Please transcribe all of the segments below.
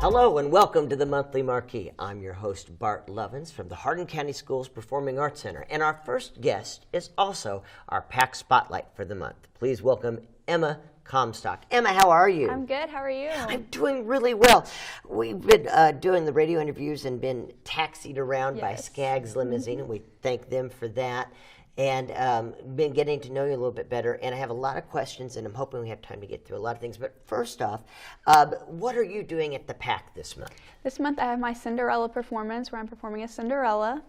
Hello and welcome to the Monthly Marquee. I'm your host, Bart Lovins from the Hardin County Schools Performing Arts Center. And our first guest is also our PAC Spotlight for the month. Please welcome Emma Comstock. Emma, how are you? I'm good. How are you? I'm doing really well. We've been doing the radio interviews and been taxied around by Skaggs Limousine, and we thank them for that. And been getting to know you a little bit better. And I have a lot of questions, and I'm hoping we have time to get through a lot of things. But first off, what are you doing at the PAC this month? This month I have my Cinderella performance where I'm performing as Cinderella.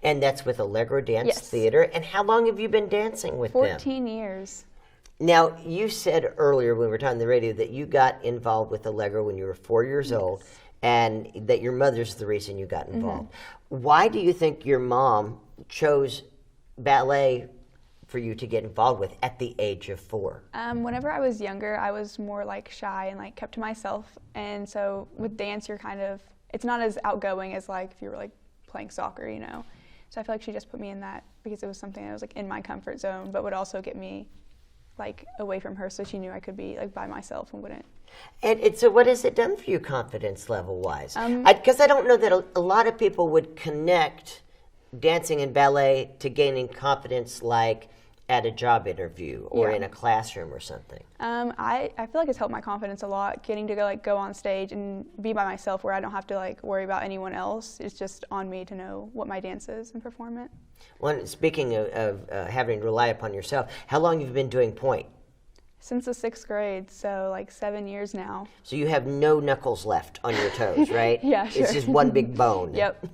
And that's with Allegro Dance Theater. And how long have you been dancing with them? 14 years. Now, you said earlier when we were talking on the radio that you got involved with Allegro when you were 4 years old, and that your mother's the reason you got involved. Why do you think your mom chose ballet for you to get involved with at the age of 4? Whenever I was younger, I was more like shy and like kept to myself. And so with dance, you're kind of, it's not as outgoing as like if you were like playing soccer, you know. So I feel like she just put me in that because it was something that was like in my comfort zone, but would also get me like away from her, so she knew I could be like by myself and wouldn't. And so what has it done for you confidence level wise? Because I don't know that a lot of people would connect dancing and ballet to gaining confidence like at a job interview or in a classroom or something. I feel like it's helped my confidence a lot, getting to go on stage and be by myself where I don't have to like worry about anyone else. It's just on me to know what my dance is and perform it. Well, speaking of having to rely upon yourself, how long have you been doing point? Since the 6th grade, so like 7 years now. So you have no knuckles left on your toes, right? Yeah, sure. It's just one big bone. Yep.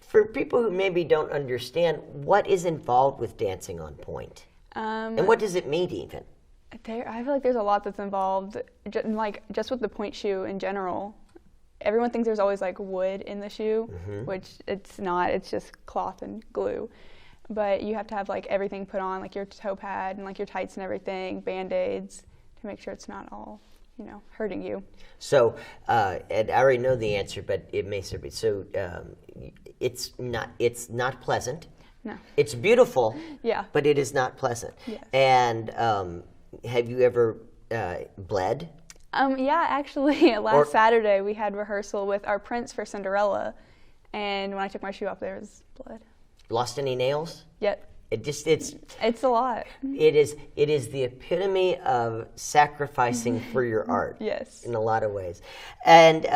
For people who maybe don't understand, what is involved with dancing on point? And what does it mean even? I feel like there's a lot that's involved, just with the point shoe in general. Everyone thinks there's always like wood in the shoe, which it's not. It's just cloth and glue. But you have to have like everything put on, like your toe pad and like your tights and everything, Band-Aids, to make sure it's not all, you know, hurting you. So, and I already know the answer, but it may serve me. So, it's not pleasant. No. It's beautiful. Yeah. But it is not pleasant. Yes. And have you ever bled? Yeah, actually, last Saturday we had rehearsal with our prince for Cinderella, and when I took my shoe off, there was blood. Lost any nails? Yep. It's a lot. It is the epitome of sacrificing for your art. Yes. In a lot of ways. And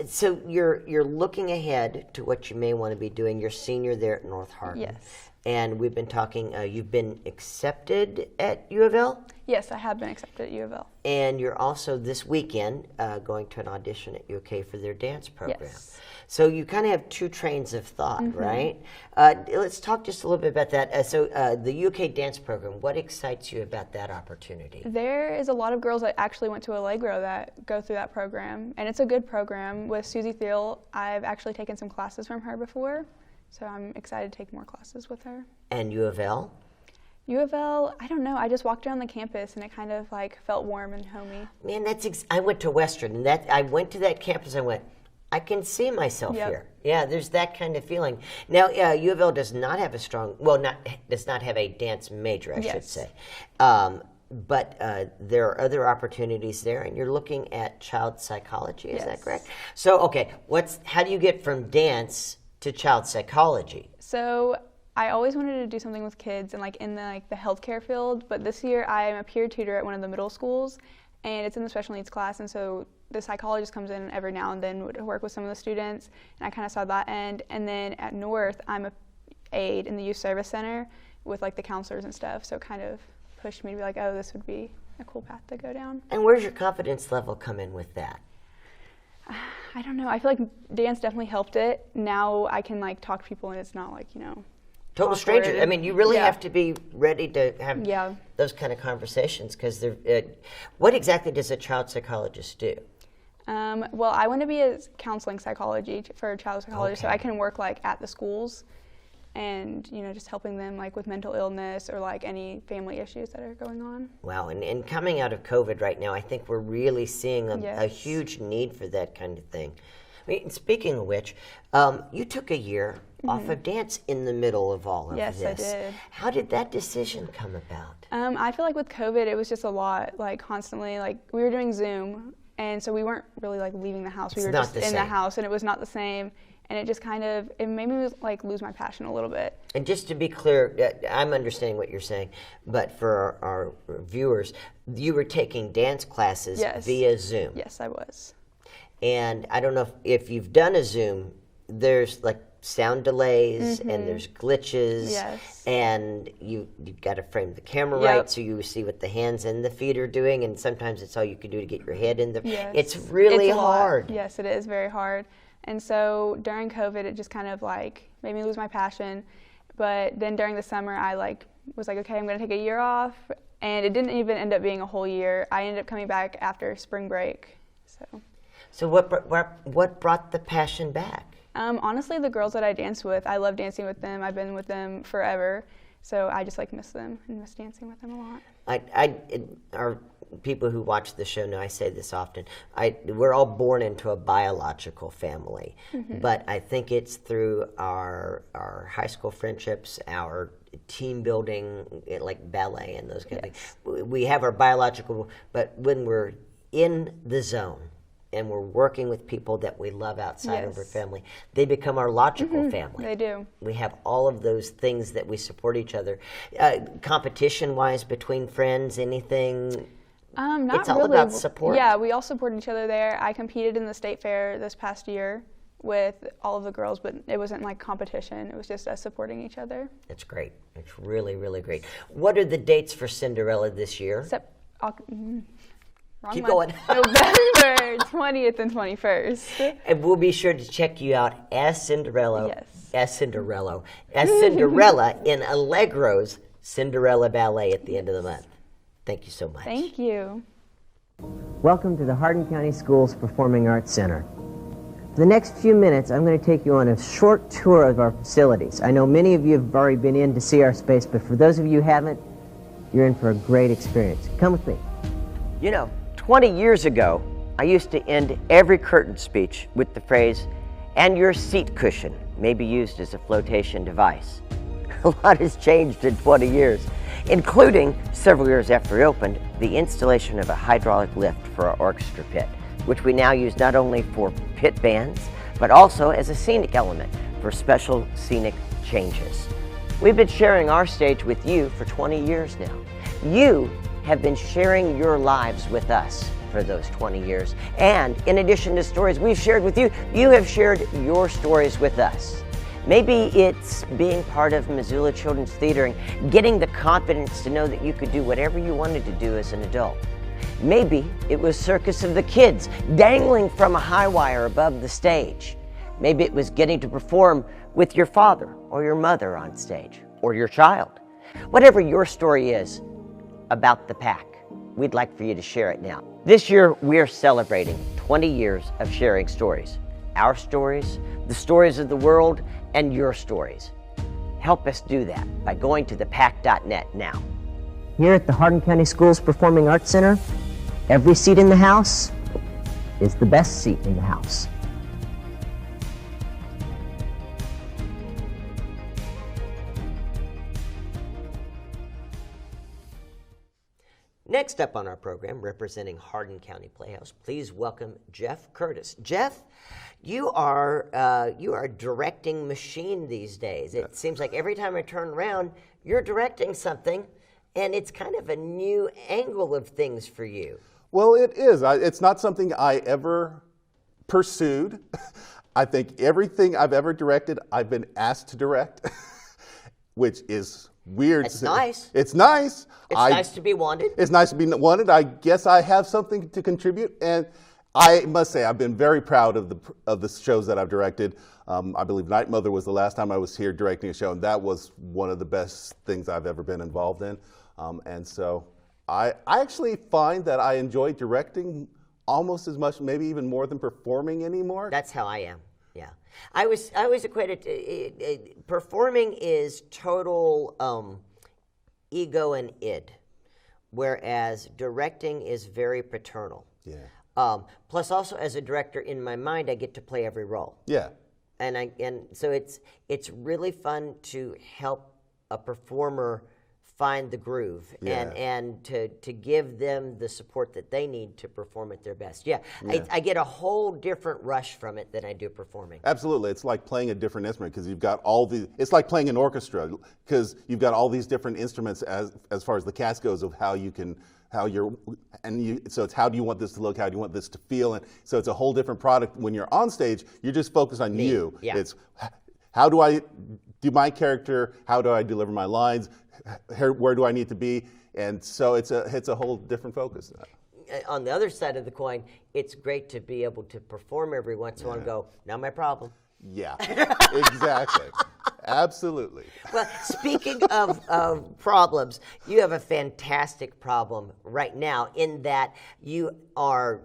so you're looking ahead to what you may want to be doing. You're senior there at North Hardin. Yes. And we've been talking, you've been accepted at U of L? Yes, I have been accepted at U of L. And you're also this weekend going to an audition at UK for their dance program. Yes. So you kind of have two trains of thought, right? Let's talk just a little bit about that. So the UK dance program, what excites you about that opportunity? There is a lot of girls that actually went to Allegro that go through that program, and it's a good program. With Susie Thiel, I've actually taken some classes from her before, so I'm excited to take more classes with her. And U of L? U of L, I don't know. I just walked around the campus and it kind of like felt warm and homey. Man, I went to Western, and I went to that campus. I went, I can see myself here. Yeah, there's that kind of feeling. Now, U of L does not have a strong, does not have a dance major, I should say. But there are other opportunities there, and you're looking at child psychology. Is that correct? So, okay, how do you get from dance to child psychology? So I always wanted to do something with kids and like in the healthcare field, but this year I'm a peer tutor at one of the middle schools, and it's in the special needs class, and so the psychologist comes in every now and then to work with some of the students, and I kind of saw that end. And then at North, I'm a aide in the youth service center with like the counselors and stuff, so it kind of pushed me to be like, oh, this would be a cool path to go down. And where's your confidence level come in with that? I don't know. I feel like dance definitely helped it. Now I can like talk to people and it's not like, you know, total strangers. I mean, you really have to be ready to have those kind of conversations, because what exactly does a child psychologist do? Well, I want to be a counseling psychology for a child psychologist, so I can work like at the schools and, you know, just helping them like with mental illness or like any family issues that are going on. Wow, and coming out of COVID right now, I think we're really seeing a huge need for that kind of thing. I mean, speaking of which, you took a year off of dance in the middle of all of this. Yes, I did. How did that decision come about? I feel like with COVID, it was just a lot, like constantly, like we were doing Zoom, And so we weren't really like leaving the house. We were not just the in the same. house, and it was not the same. And it just kind of, it made me like lose my passion a little bit. And just to be clear, I'm understanding what you're saying, but for our viewers, you were taking dance classes Yes. via Zoom. Yes, I was. And I don't know if you've done a Zoom, there's like sound delays and there's glitches. Yes. And you've got to frame the camera Yep. right so you see what the hands and the feet are doing. And sometimes it's all you can do to get your head in the. Yes. It's really It's a lot. hard. Yes, it is very hard. And so during COVID, it just kind of like made me lose my passion. But then during the summer, I was like, okay, I'm going to take a year off. And it didn't even end up being a whole year. I ended up coming back after spring break. So what brought the passion back? Honestly, the girls that I danced with, I love dancing with them. I've been with them forever. So I just like miss them and miss dancing with them a lot. Our people who watch the show know I say this often. We're all born into a biological family, but I think it's through our high school friendships, our team building, like ballet and those kind of things. We have our biological, but when we're in the zone and we're working with people that we love outside of our family, they become our logical family. They do. We have all of those things that we support each other. Competition-wise, between friends, anything? Not It's all really. about support? Yeah, we all support each other there. I competed in the state fair this past year with all of the girls, but it wasn't like competition. It was just us supporting each other. It's great. It's really, really great. What are the dates for Cinderella this year? Wrong Keep month. going. November 20th and 21st. And we'll be sure to check you out as Cinderella. Yes. As Cinderella in Allegro's Cinderella Ballet at the end of the month. Thank you so much. Thank you. Welcome to the Hardin County Schools Performing Arts Center. For the next few minutes, I'm going to take you on a short tour of our facilities. I know many of you have already been in to see our space, but for those of you who haven't, you're in for a great experience. Come with me. You know, 20 years ago, I used to end every curtain speech with the phrase, "and your seat cushion may be used as a flotation device." A lot has changed in 20 years, including several years after we opened, the installation of a hydraulic lift for our orchestra pit, which we now use not only for pit bands, but also as a scenic element for special scenic changes. We've been sharing our stage with you for 20 years now. You have been sharing your lives with us for those 20 years. And in addition to stories we've shared with you, you have shared your stories with us. Maybe it's being part of Missoula Children's Theater and getting the confidence to know that you could do whatever you wanted to do as an adult. Maybe it was Circus of the Kids, dangling from a high wire above the stage. Maybe it was getting to perform with your father or your mother on stage, or your child. Whatever your story is about the PAC, we'd like for you to share it now. This year, we're celebrating 20 years of sharing stories. Our stories, the stories of the world, and your stories. Help us do that by going to thepac.net now. Here at the Hardin County Schools Performing Arts Center, every seat in the house is the best seat in the house. Next up on our program, representing Hardin County Playhouse, please welcome Jeff Curtis. Jeff, you are a directing machine these days. It seems like every time I turn around, you're directing something, and it's kind of a new angle of things for you. Well, it is. It's not something I ever pursued. I think everything I've ever directed, I've been asked to direct, which is weird. It's nice. It's nice. It's nice to be wanted. It's nice to be wanted. I guess I have something to contribute, and I must say I've been very proud of the shows that I've directed. I believe Night Mother was the last time I was here directing a show, and that was one of the best things I've ever been involved in. And so I actually find that I enjoy directing almost as much, maybe even more than performing anymore. That's how I am. Yeah, I was equated to performing is total ego and id, whereas directing is very paternal. Yeah. Plus, also as a director, in my mind, I get to play every role. Yeah. And so it's really fun to help a performer find the groove and to give them the support that they need to perform at their best. I get a whole different rush from it than I do performing. Absolutely. It's like playing a different instrument because you've got it's like playing an orchestra because you've got all these different instruments as far as the cast goes of so it's how do you want this to look, how do you want this to feel, and so it's a whole different product. When you're on stage, you're just focused on you. It's how do I do my character, how do I deliver my lines, where do I need to be, and so it's a whole different focus. On the other side of the coin, it's great to be able to perform every once in a while and go, not my problem. Yeah, exactly. Absolutely. Well, speaking of problems, you have a fantastic problem right now in that you are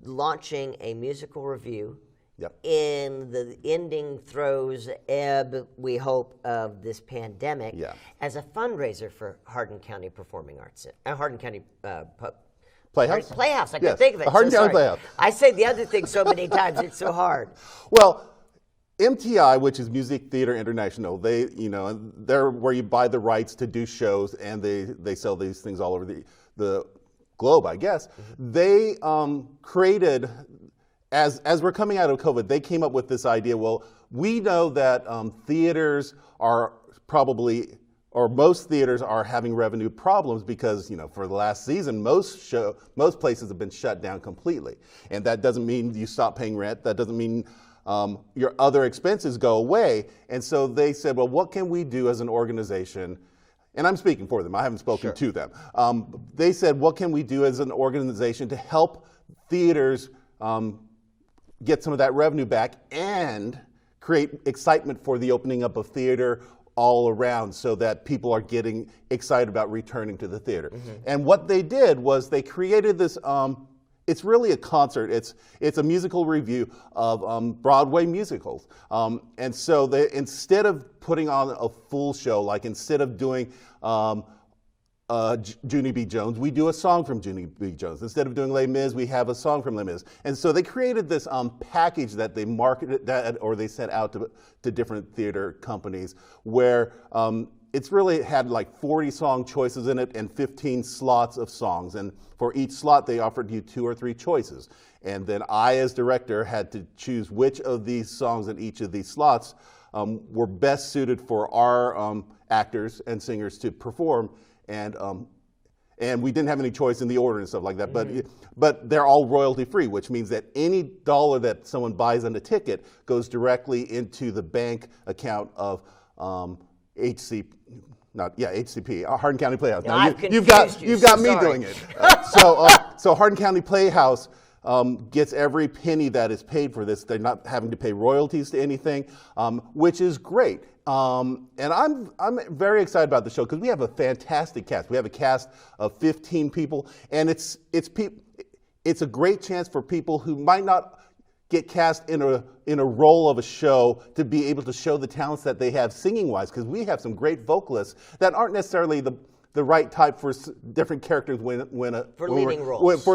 launching a musical review in the ending throes, we hope, of this pandemic as a fundraiser for Hardin County Performing Arts, Hardin County Playhouse? Playhouse, I can think of it. Hardin County Playhouse. I say the other thing so many times, it's so hard. Well, MTI, which is Music Theater International, they're where you buy the rights to do shows, and they sell these things all over the globe, I guess. They created, as we're coming out of COVID, they came up with this idea, well, we know that theaters are probably, or most theaters are having revenue problems because, for the last season, most places have been shut down completely. And that doesn't mean you stop paying rent. That doesn't mean your other expenses go away. And so they said, well, what can we do as an organization? And I'm speaking for them. I haven't spoken to them. They said, what can we do as an organization to help theaters get some of that revenue back and create excitement for the opening up of theater all around so that people are getting excited about returning to the theater. And what they did was they created this, it's really a concert. It's a musical review of Broadway musicals. And so instead of putting on a full show, like instead of doing Junie B. Jones, we do a song from Junie B. Jones. Instead of doing Les Mis, we have a song from Les Mis. And so they created this package that they marketed or they sent out to different theater companies where it's really had like 40 song choices in it and 15 slots of songs. And for each slot, they offered you 2 or 3 choices. And then I, as director, had to choose which of these songs in each of these slots were best suited for our actors and singers to perform. And we didn't have any choice in the order and stuff like that. But they're all royalty free, which means that any dollar that someone buys on a ticket goes directly into the bank account of HCP, Hardin County Playhouse. No, Now you've got me doing it. So Hardin County Playhouse gets every penny that is paid for this. They're not having to pay royalties to anything, which is great. And I'm very excited about the show because we have a fantastic cast. We have a cast of 15 people, and it's a great chance for people who might not get cast in a role of a show to be able to show the talents that they have singing wise, because we have some great vocalists that aren't necessarily the right type for different characters when leading roles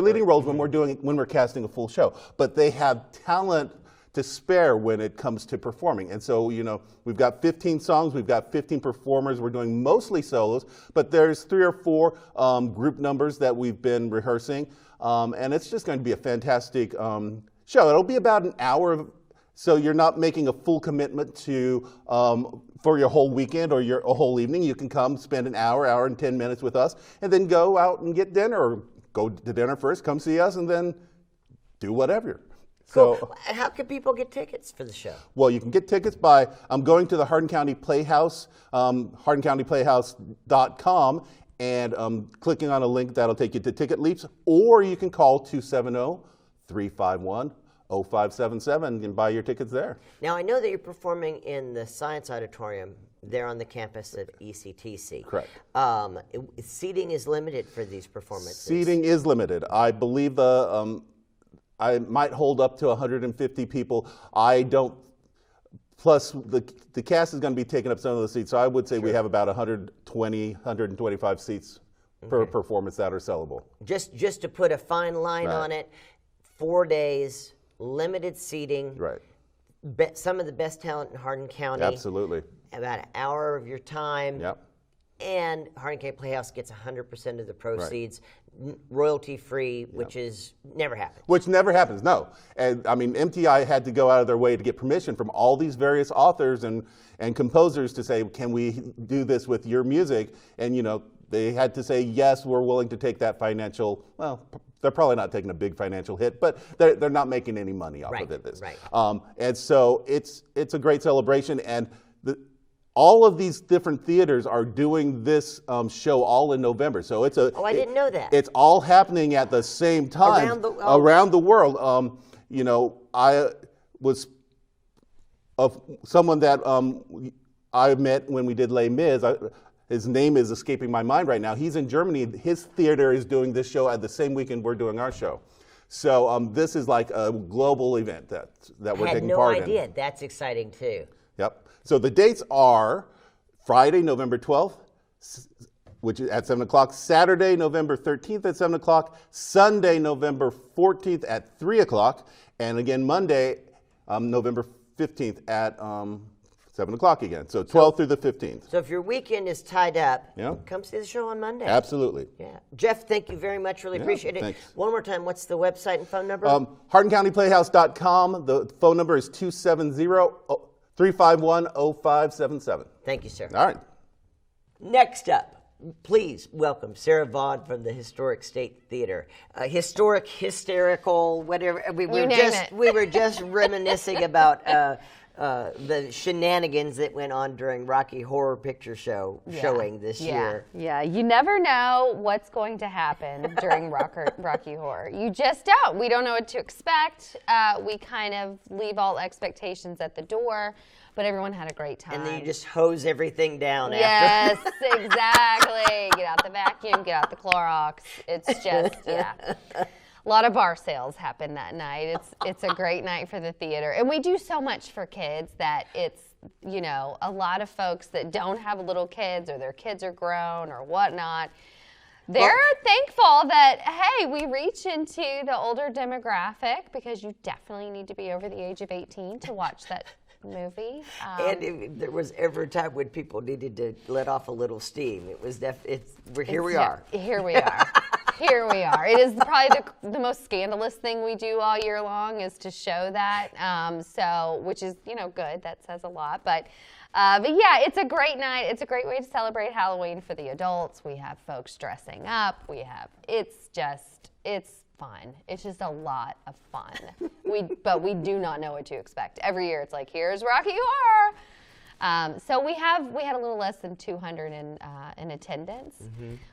when we're casting a full show, but they have talent to spare when it comes to performing. And so, we've got 15 songs, we've got 15 performers, we're doing mostly solos, but there's 3 or 4 group numbers that we've been rehearsing, and it's just going to be a fantastic show. It'll be about an hour, so you're not making a full commitment to for your whole weekend or a whole evening. You can come spend an hour and 10 minutes with us, and then go out and get dinner, or go to dinner first, come see us, and then do whatever. Cool. So, how can people get tickets for the show? Well, you can get tickets by going to the Hardin County Playhouse, hardincountyplayhouse.com, and clicking on a link that'll take you to Ticket Leaps, or you can call 270-351-0577 and buy your tickets there. Now, I know that you're performing in the Science Auditorium there on the campus of ECTC. Correct. Seating is limited for these performances. Seating is limited. I believe I might hold up to 150 people. Plus the cast is going to be taking up some of the seats, so I would say we have about 120, 125 seats per performance that are sellable. Just to put a fine line on it, 4 days, limited seating. Right. Some of the best talent in Hardin County. Absolutely. About an hour of your time. Yep. And Hardin County Playhouse gets 100% of the proceeds, royalty free, which is never happens. Which never happens, no. And I mean, MTI had to go out of their way to get permission from all these various authors and composers to say, can we do this with your music? And you know, they had to say, yes, we're willing to take that financial, well, they're probably not taking a big financial hit, but they're not making any money off of it. Right. And so it's a great celebration, and all of these different theaters are doing this show all in November. So it's I didn't know that. It's all happening at the same time around the world. You know, I was of someone that I met when we did Les Mis. His name is escaping my mind right now. He's in Germany. His theater is doing this show at the same weekend we're doing our show. So this is like a global event that we're taking part in. I had no idea. That's exciting too. Yep. So the dates are Friday, November 12th, which is at 7 o'clock, Saturday, November 13th at 7 o'clock, Sunday, November 14th at 3 o'clock, and again Monday, November 15th at 7 o'clock again. So 12th through the 15th. So if your weekend is tied up, Yeah. come see the show on Monday. Absolutely. Yeah. Jeff, thank you very much. Really appreciate it. Thanks. One more time, what's the website and phone number? HardinCountyPlayhouse.com. The phone number is 270-351-0577. Thank you, sir. All right. Next up, please welcome Sarah Vaughn from the Historic State Theater. Historic, hysterical, whatever. We were just reminiscing about the shenanigans that went on during Rocky Horror Picture Show showing this year. Yeah, you never know what's going to happen during Rocky Horror. You just don't. We don't know what to expect. We kind of leave all expectations at the door, but everyone had a great time. And then you just hose everything down after. Yes, exactly. Get out the vacuum, get out the Clorox. It's just, A lot of bar sales happen that night. It's a great night for the theater. And we do so much for kids that it's, you know, a lot of folks that don't have little kids or their kids are grown or whatnot, they're thankful that, hey, we reach into the older demographic because you definitely need to be over the age of 18 to watch that movie. And if there was ever a time when people needed to let off a little steam, it was here we are. Here we are. Here we are. It is probably the most scandalous thing we do all year long is to show that. Which is, you know, good. That says a lot. But yeah, it's a great night. It's a great way to celebrate Halloween for the adults. We have folks dressing up. It's fun. It's just a lot of fun. But we do not know what to expect. Every year it's like, here's Rocky Horror. So we had a little less than 200 in attendance,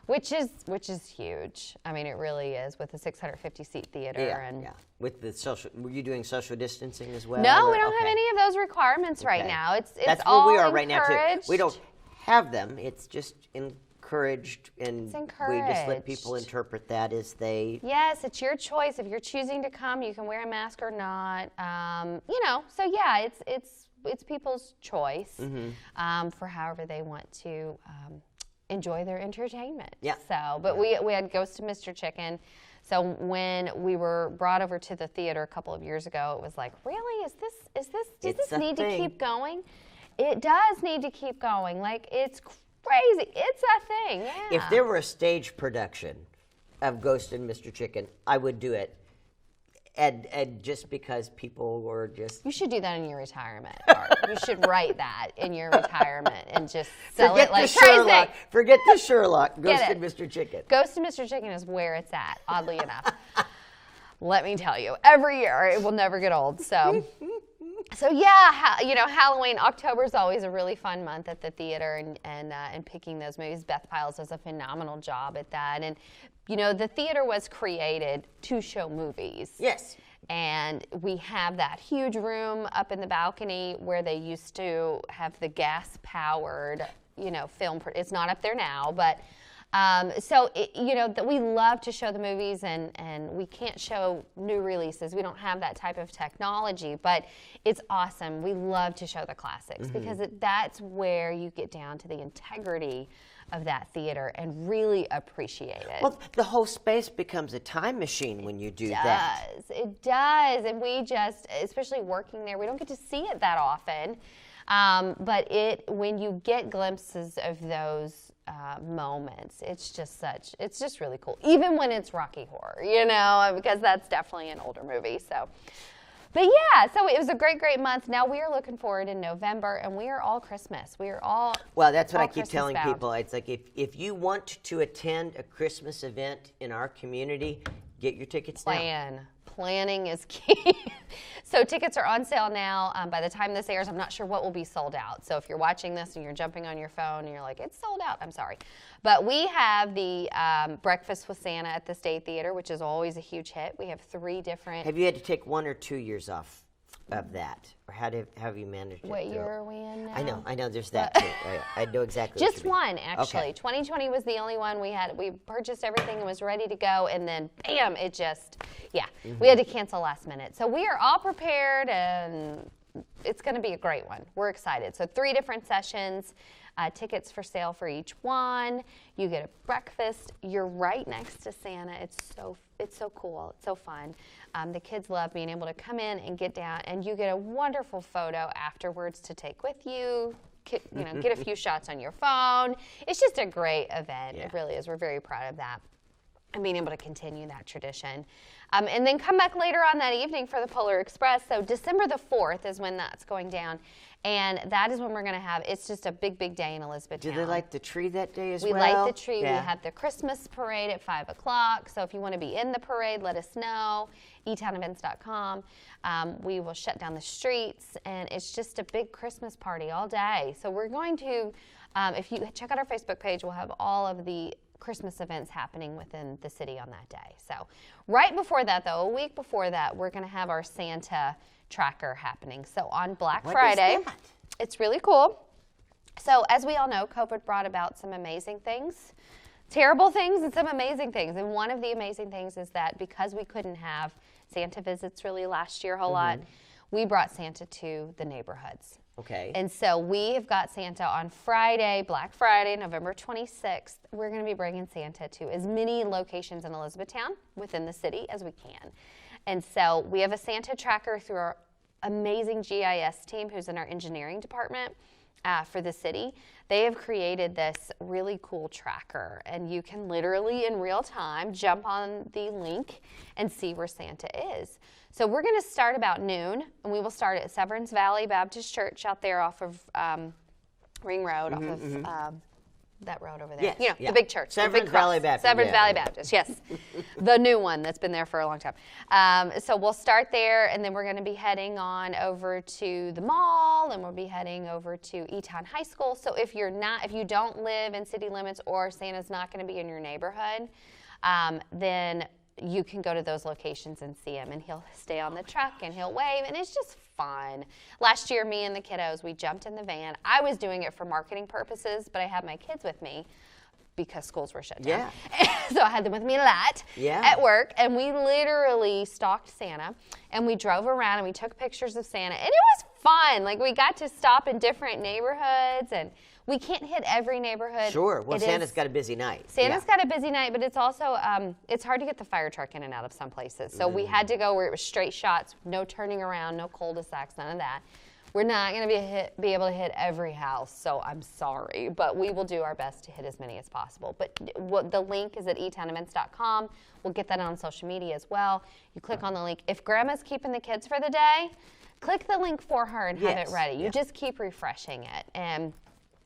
which is huge. I mean, it really is with a 650 seat theater. Yeah. With the were you doing social distancing as well? No, we don't have any of those requirements right now. That's all we are encouraged. right now too. We don't have them. It's just encouraged, and we just let people interpret that as they. Yes, it's your choice. If you're choosing to come, you can wear a mask or not. You know, so yeah, it's people's choice for however they want to enjoy their entertainment. Yeah. So, but we had Ghost of Mr. Chicken. So when we were brought over to the theater a couple of years ago, it was like, really? Does this need to keep going? It does need to keep going. Like, it's crazy. It's a thing. Yeah. If there were a stage production of Ghost and Mr. Chicken, I would do it. And just because people were just... You should do that in your retirement, Art. You should write that in your retirement and just sell it like crazy. Forget the Sherlock. Ghost and Mr. Chicken. Ghost and Mr. Chicken is where it's at, oddly enough. Let me tell you, every year it will never get old. So yeah, you know, Halloween, October is always a really fun month at the theater and picking those movies. Beth Piles does a phenomenal job at that. And, you know, the theater was created to show movies. Yes. And we have that huge room up in the balcony where they used to have the gas-powered, you know, film. It's not up there now, but... you know, that we love to show the movies and we can't show new releases. We don't have that type of technology, but it's awesome. We love to show the classics because that's where you get down to the integrity of that theater and really appreciate it. Well, the whole space becomes a time machine when you do that. It does. And we just, especially working there, we don't get to see it that often. But when you get glimpses of those moments. It's just really cool, even when it's Rocky Horror, you know, because that's definitely an older movie. So, but yeah, so it was a great, great month. Now we are looking forward in November, and we are all Christmas. We are all Well, that's what all I keep Christmas telling bound. people. It's like if you want to attend a Christmas event in our community, get your tickets now. Planning is key. So tickets are on sale now. By the time this airs, I'm not sure what will be sold out. So if you're watching this and you're jumping on your phone and you're like, it's sold out, I'm sorry. But we have the Breakfast with Santa at the State Theater, which is always a huge hit. We have 3 different. Have you had to take 1 or 2 years off of that? Or how have you managed it? What year are we in now? I know there's that too. I know exactly what Just you mean. one, actually. Okay. 2020 was the only one we had. We purchased everything and was ready to go, and then bam, it just, we had to cancel last minute. So we are all prepared, and it's going to be a great one. We're excited. So 3 different sessions, tickets for sale for each one. You get a breakfast. You're right next to Santa. It's so cool. It's so fun. The kids love being able to come in and get down, and you get a wonderful photo afterwards to take with you. Get a few shots on your phone. It's just a great event. Yeah. It really is. We're very proud of that and being able to continue that tradition. And then come back later on that evening for the Polar Express. So December the 4th is when that's going down. And that is when we're going to have, it's just a big, big day in Elizabethtown. Do they light the tree that day as We well? light the tree. Yeah. We have the Christmas parade at 5 o'clock. So if you want to be in the parade, let us know. etownevents.com. We will shut down the streets, and it's just a big Christmas party all day. So we're going to, if you check out our Facebook page, we'll have all of the Christmas events happening within the city on that day. So right before that, though, a week before that, we're going to have our Santa tracker happening. So on Black Friday, it's really cool. So as we all know, COVID brought about some amazing things, terrible things, and some amazing things. And one of the amazing things is that because we couldn't have Santa visits really last year a whole lot, we brought Santa to the neighborhoods. Okay. And so we have got Santa on Friday, Black Friday, November 26th. We're going to be bringing Santa to as many locations in Elizabethtown within the city as we can. And so we have a Santa tracker through our amazing GIS team who's in our engineering department for the city. They have created this really cool tracker, and you can literally in real time jump on the link and see where Santa is. So we're going to start about noon, and we will start at Severance Valley Baptist Church out there off of Ring Road, off of that road over there. Yes, The big church. Severance the big cross. Valley Baptist. Severance Yeah, Valley yeah. Baptist, yes. The new one that's been there for a long time. So we'll start there, and then we're going to be heading on over to the mall, and we'll be heading over to Eton High School. So if you don't live in city limits, or Santa's not going to be in your neighborhood, then you can go to those locations and see him, and he'll stay on the truck and he'll wave, and it's just fun. Last year, me and the kiddos, we jumped in the van. I was doing it for marketing purposes, but I had my kids with me because schools were shut down. Yeah. So I had them with me a lot at work, and we literally stalked Santa, and we drove around and we took pictures of Santa, and it was fun. Like, we got to stop in different neighborhoods, and we can't hit every neighborhood. Sure. Well, Santa's got a busy night. Santa's got a busy night, but it's also, it's hard to get the fire truck in and out of some places. So we had to go where it was straight shots, no turning around, no cul-de-sacs, none of that. We're not going to be able to hit every house, so I'm sorry, but we will do our best to hit as many as possible. But the link is at etownevents.com. We'll get that on social media as well. You click on the link. If Grandma's keeping the kids for the day, click the link for her and have it ready. You just keep refreshing it, and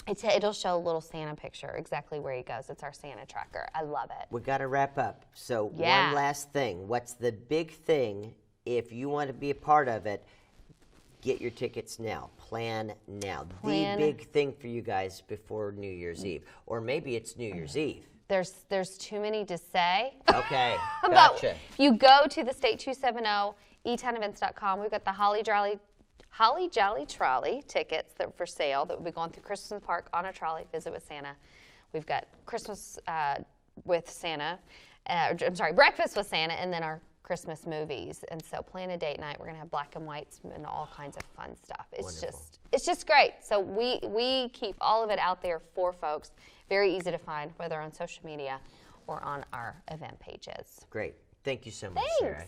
it'll show a little Santa picture, exactly where he goes. It's our Santa tracker. I love it. We got to wrap up. So one last thing. What's the big thing if you want to be a part of it? Get your tickets now. Plan now. The big thing for you guys before New Year's Eve. Or maybe it's New Year's Eve. There's too many to say. Okay, But gotcha. if you go to the State 270, etownevents.com, we've got the Holly Jolly Trolley tickets that are for sale that will be going through Christmas Park on a trolley, visit with Santa. We've got Christmas with Santa, breakfast with Santa, and then our Christmas movies. And so plan a date night. We're going to have black and whites and all kinds of fun stuff. It's just great. So we keep all of it out there for folks. Very easy to find, whether on social media or on our event pages. Great. Thank you so much, Thanks. Sarah.